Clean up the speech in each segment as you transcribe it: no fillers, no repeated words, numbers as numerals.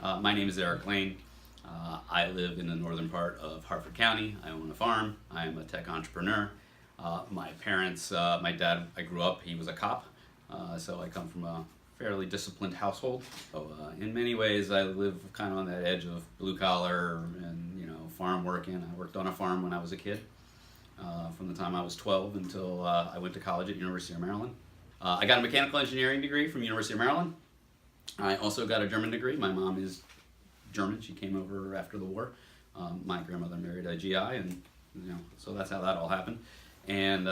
My name is Erik Lane. I live in the northern part of Harford County. I own a farm. I am a tech entrepreneur. My parents, my dad, I grew up, he was a cop, so I come from a fairly disciplined household. So in many ways, I live kind of on that edge of blue collar and farm working. I worked on a farm when I was a kid, from the time I was 12 until I went to college at University of Maryland. I got a mechanical engineering degree from University of Maryland. I also got a German degree. My mom is German. She came over after the war. My grandmother married a GI, and so that's how that all happened. And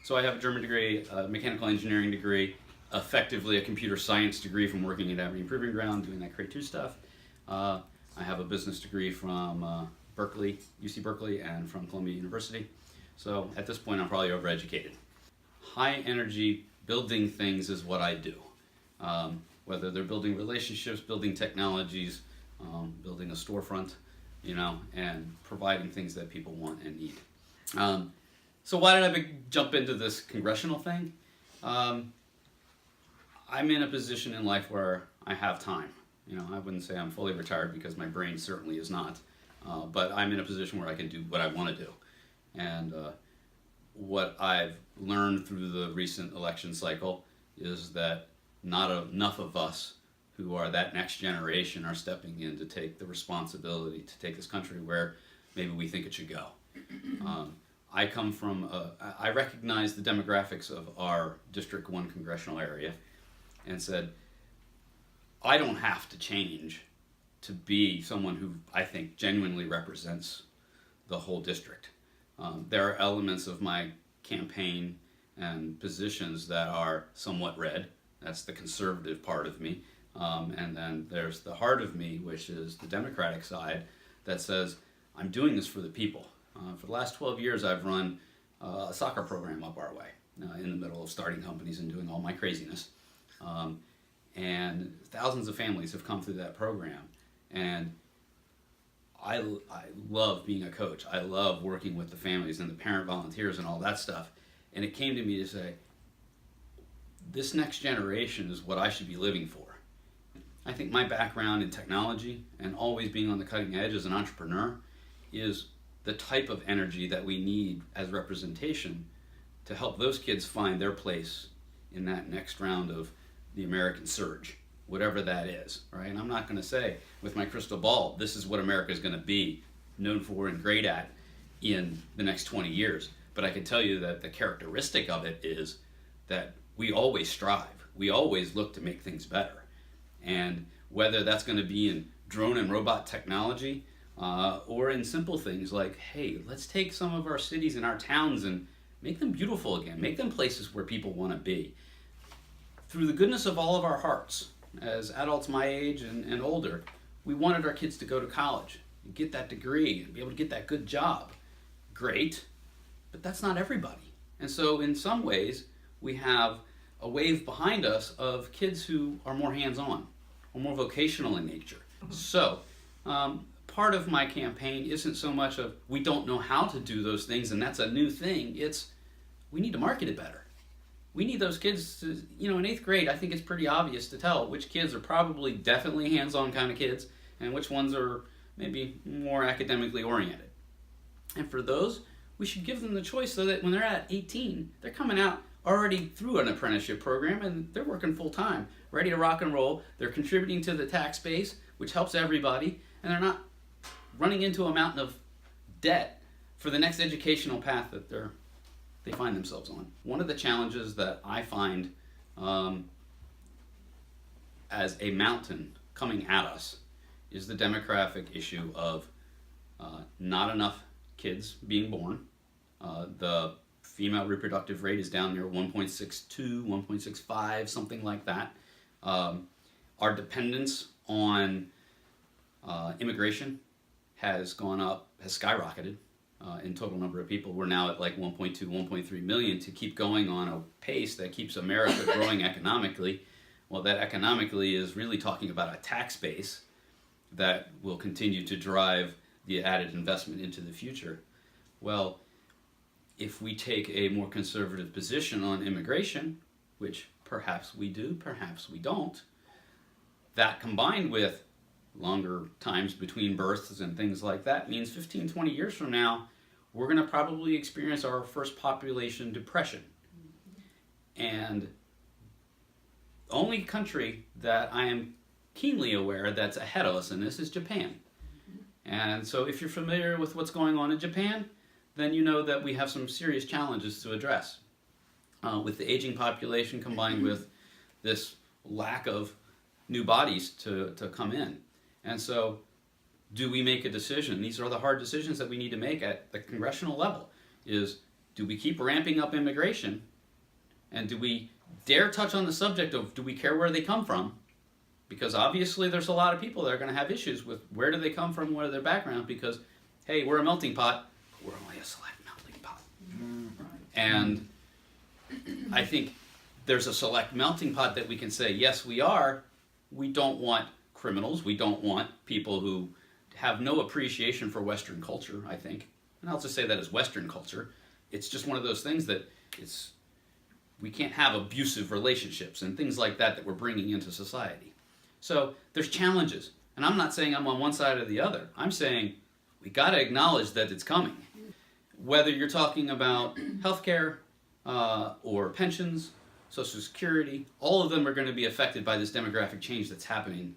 so I have a German degree, a mechanical engineering degree, effectively a computer science degree from working at Aberdeen Proving Ground, doing that Crate 2 stuff. I have a business degree from Berkeley, UC Berkeley, and from Columbia University. So at this point, I'm probably overeducated. High energy building things is what I do. Whether they're building relationships, building technologies, building a storefront, and providing things that people want and need. So why did I jump into this congressional thing? I'm in a position in life where I have time. I wouldn't say I'm fully retired because my brain certainly is not, but I'm in a position where I can do what I want to do. And what I've learned through the recent election cycle is that not enough of us who are that next generation are stepping in to take the responsibility to take this country where maybe we think it should go. I come from, I recognize the demographics of our District 1 congressional area and said, I don't have to change to be someone who I think genuinely represents the whole district. There are elements of my campaign and positions that are somewhat red. That's the conservative part of me. And then there's the heart of me, which is the Democratic side, that says, I'm doing this for the people. For the last 12 years, I've run a soccer program up our way, in the middle of starting companies and doing all my craziness. And thousands of families have come through that program. And I love being a coach. I love working with the families and the parent volunteers and all that stuff. And it came to me to say, this next generation is what I should be living for. I think my background in technology and always being on the cutting edge as an entrepreneur is the type of energy that we need as representation to help those kids find their place in that next round of the American surge, whatever that is, right? And I'm not going to say with my crystal ball, this is what America is going to be known for and great at in the next 20 years. But I can tell you that the characteristic of it is that we always strive. We always look to make things better. And whether that's going to be in drone and robot technology or in simple things like, hey, let's take some of our cities and our towns and make them beautiful again. Make them places where people want to be. Through the goodness of all of our hearts, as adults my age and older, we wanted our kids to go to college and get that degree and be able to get that good job. Great, but that's not everybody. And so in some ways, we have a wave behind us of kids who are more hands-on or more vocational in nature. So part of my campaign isn't so much of we don't know how to do those things and that's a new thing. It's we need to market it better. We need those kids to, in 8th grade, I think it's pretty obvious to tell which kids are probably definitely hands-on kind of kids and which ones are maybe more academically oriented. And for those, we should give them the choice so that when they're at 18, they're coming out already through an apprenticeship program and they're working full-time, ready to rock and roll. They're contributing to the tax base, which helps everybody, and they're not running into a mountain of debt for the next educational path that they find themselves on. One of the challenges that I find as a mountain coming at us is the demographic issue of not enough kids being born. The female reproductive rate is down near 1.62, 1.65, something like that. Our dependence on immigration has gone up, has skyrocketed in total number of people. We're now at like 1.2, 1.3 million to keep going on a pace that keeps America growing economically. Well, that economically is really talking about a tax base that will continue to drive the added investment into the future. Well, if we take a more conservative position on immigration, which perhaps we do, perhaps we don't, that combined with longer times between births and things like that means 15, 20 years from now, we're going to probably experience our first population depression. And the only country that I am keenly aware that's ahead of us in this is Japan. And so if you're familiar with what's going on in Japan, then you know that we have some serious challenges to address. With the aging population combined with this lack of new bodies to come in. And so do we make a decision? These are the hard decisions that we need to make at the congressional level. Is, do we keep ramping up immigration? And do we dare touch on the subject of, do we care where they come from? Because obviously there's a lot of people that are going to have issues with where do they come from, what are their background, because, hey, we're a melting pot, but we're only a select melting pot. And I think there's a select melting pot that we can say, yes, we are. We don't want criminals. We don't want people who have no appreciation for Western culture, I think. And I'll just say that as Western culture. It's just one of those things that we can't have abusive relationships and things like that that we're bringing into society. So there's challenges. And I'm not saying I'm on one side or the other. I'm saying we got to acknowledge that it's coming. Whether you're talking about healthcare or pensions, Social Security, all of them are going to be affected by this demographic change that's happening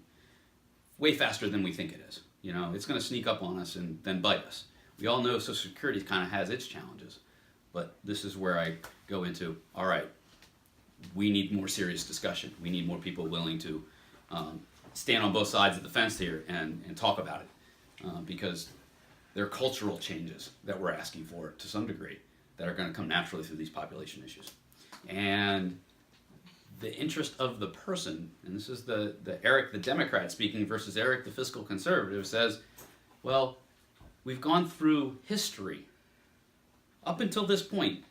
way faster than we think it is. You know, it's going to sneak up on us and then bite us. We all know Social Security kind of has its challenges, but this is where I go into, all right, we need more serious discussion. We need more people willing to stand on both sides of the fence here and talk about it, because there are cultural changes that we're asking for to some degree that are going to come naturally through these population issues. And the interest of the person, and this is the Erik the Democrat speaking versus Erik the fiscal conservative, says, well, we've gone through history up until this point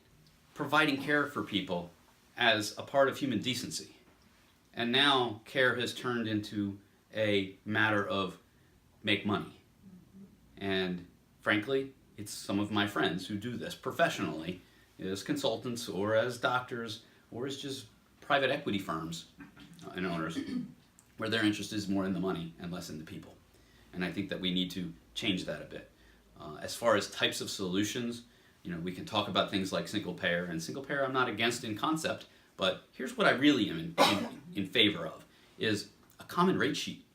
providing care for people as a part of human decency. And now care has turned into a matter of make money. And frankly, it's some of my friends who do this professionally as consultants or as doctors or as just private equity firms and owners, where their interest is more in the money and less in the people. And I think that we need to change that a bit. As far as types of solutions, you know, we can talk about things like single payer, and single payer I'm not against in concept, but here's what I really am in favor of, is a common rate sheet.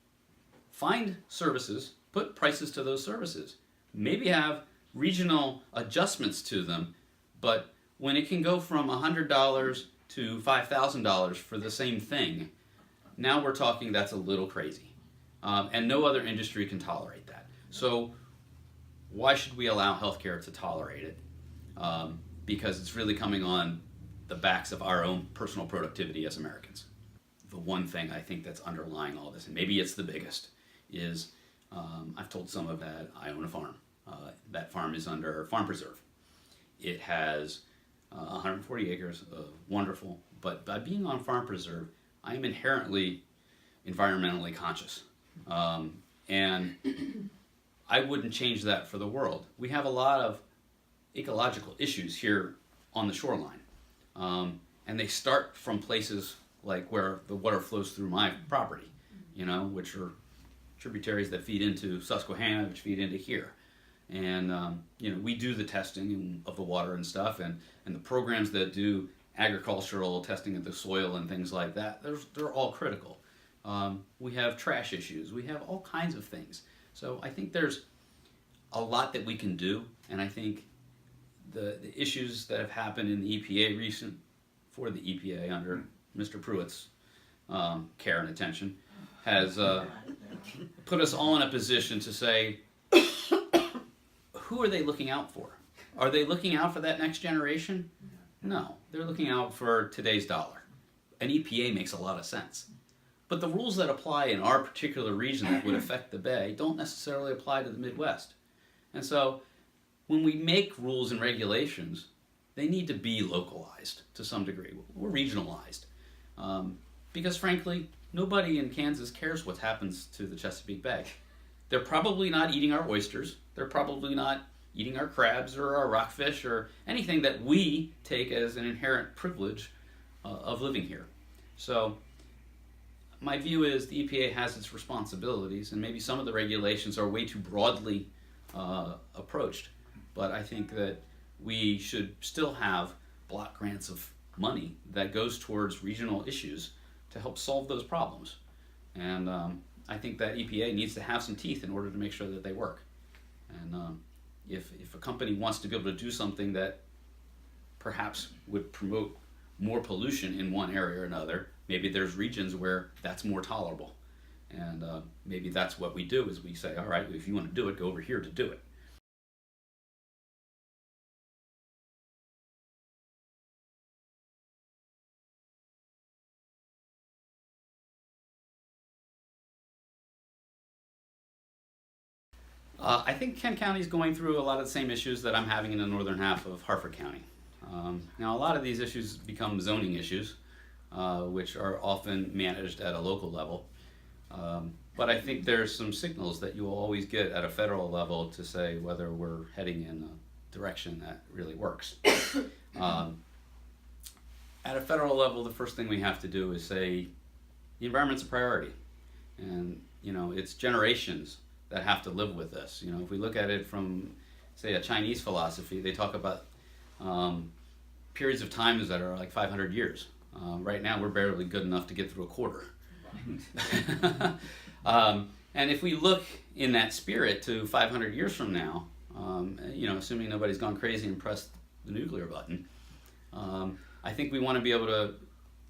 Find services, put prices to those services. Maybe have regional adjustments to them, but when it can go from $100 to $5,000 for the same thing, now we're talking that's a little crazy. And no other industry can tolerate that. So why should we allow healthcare to tolerate it? Because it's really coming on the backs of our own personal productivity as Americans. The one thing I think that's underlying all this, and maybe it's the biggest, is I've told some of that I own a farm. That farm is under Farm Preserve. It has 140 acres of wonderful, but by being on Farm Preserve, I am inherently environmentally conscious. And I wouldn't change that for the world. We have a lot of ecological issues here on the shoreline. And they start from places like where the water flows through my property, you know, which are tributaries that feed into Susquehanna, which feed into here. And, you know, we do the testing of the water and stuff, and the programs that do agricultural testing of the soil and things like that, they're all critical. We have trash issues. We have all kinds of things. So I think there's a lot that we can do, and I think the issues that have happened in the EPA for the EPA under Mr. Pruitt's care and attention has put us all in a position to say, who are they looking out for? Are they looking out for that next generation? No, they're looking out for today's dollar. An EPA makes a lot of sense. But the rules that apply in our particular region that would affect the Bay don't necessarily apply to the Midwest. And so when we make rules and regulations, they need to be localized to some degree, or regionalized. Because frankly, nobody in Kansas cares what happens to the Chesapeake Bay. They're probably not eating our oysters. They're probably not eating our crabs or our rockfish or anything that we take as an inherent privilege of living here. So my view is the EPA has its responsibilities, and maybe some of the regulations are way too broadly approached. But I think that we should still have block grants of money that goes towards regional issues to help solve those problems. And I think that EPA needs to have some teeth in order to make sure that they work. And if a company wants to be able to do something that perhaps would promote more pollution in one area or another, maybe there's regions where that's more tolerable. And maybe that's what we do, is we say, all right, if you want to do it, go over here to do it. I think Kent County is going through a lot of the same issues that I'm having in the northern half of Harford County. Now, a lot of these issues become zoning issues, which are often managed at a local level. But I think there's some signals that you will always get at a federal level to say whether we're heading in a direction that really works. At a federal level, the first thing we have to do is say the environment's a priority. And, it's generations that have to live with this. If we look at it from, say, a Chinese philosophy, they talk about periods of times that are like 500 years. Right now, we're barely good enough to get through a quarter. And if we look in that spirit to 500 years from now, assuming nobody's gone crazy and pressed the nuclear button, I think we want to be able to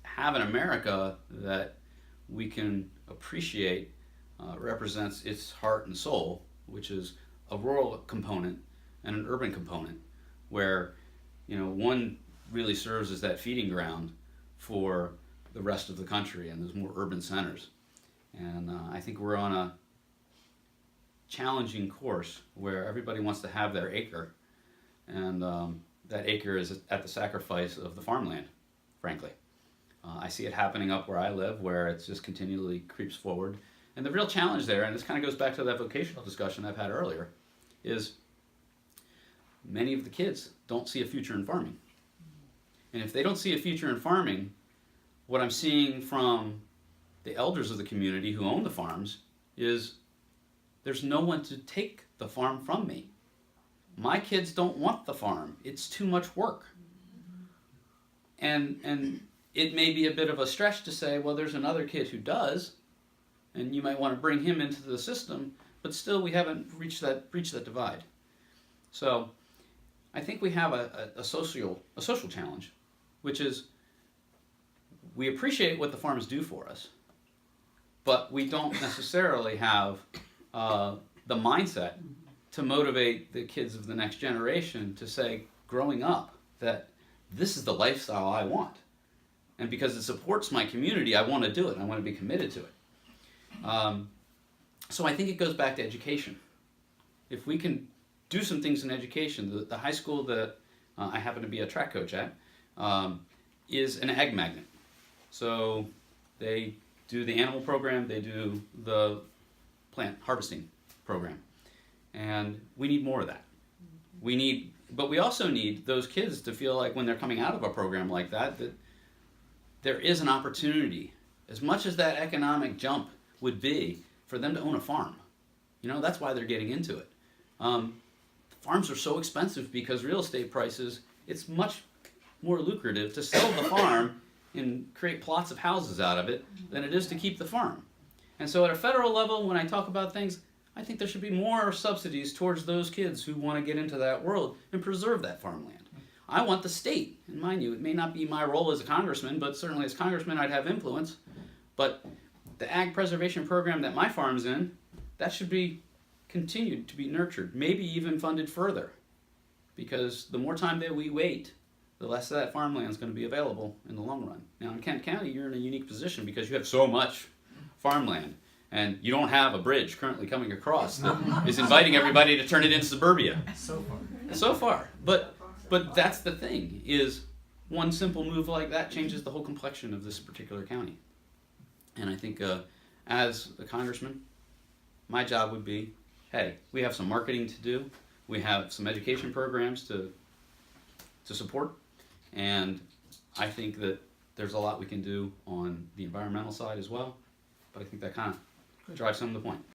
have an America that we can appreciate represents its heart and soul, which is a rural component and an urban component, where one really serves as that feeding ground for the rest of the country, and there's more urban centers. And I think we're on a challenging course where everybody wants to have their acre, and that acre is at the sacrifice of the farmland, frankly. I see it happening up where I live, where it just continually creeps forward. And the real challenge there, and this kind of goes back to that vocational discussion I've had earlier, is many of the kids don't see a future in farming. And if they don't see a future in farming, what I'm seeing from the elders of the community who own the farms is there's no one to take the farm from me. My kids don't want the farm. It's too much work. And it may be a bit of a stretch to say, well, there's another kid who does, and you might want to bring him into the system, but still we haven't reached that divide. So I think we have a social challenge, which is we appreciate what the farms do for us, but we don't necessarily have the mindset to motivate the kids of the next generation to say, growing up, that this is the lifestyle I want. And because it supports my community, I want to do it. I want to be committed to it. So I think it goes back to education. If we can do some things in education, the high school that I happen to be a track coach at is an ag magnet. So they do the animal program, they do the plant harvesting program. And we need more of that. But we also need those kids to feel like when they're coming out of a program like that, that there is an opportunity, as much as that economic jump would be, for them to own a farm. That's why they're getting into it. Farms are so expensive because real estate prices, it's much more lucrative to sell the farm and create plots of houses out of it than it is to keep the farm. And so at a federal level, when I talk about things, I think there should be more subsidies towards those kids who want to get into that world and preserve that farmland. I want the state, and mind you, it may not be my role as a congressman, but certainly as congressman I'd have influence. But the ag preservation program that my farm's in, that should be continued to be nurtured, maybe even funded further. Because the more time that we wait, the less of that farmland is going to be available in the long run. Now in Kent County, you're in a unique position because you have so much farmland. And you don't have a bridge currently coming across that is inviting everybody to turn it into suburbia. So far. But that's the thing, is one simple move like that changes the whole complexion of this particular county. And I think as a congressman, my job would be, hey, we have some marketing to do, we have some education programs to support, and I think that there's a lot we can do on the environmental side as well. but I think that kind of drives some of the point.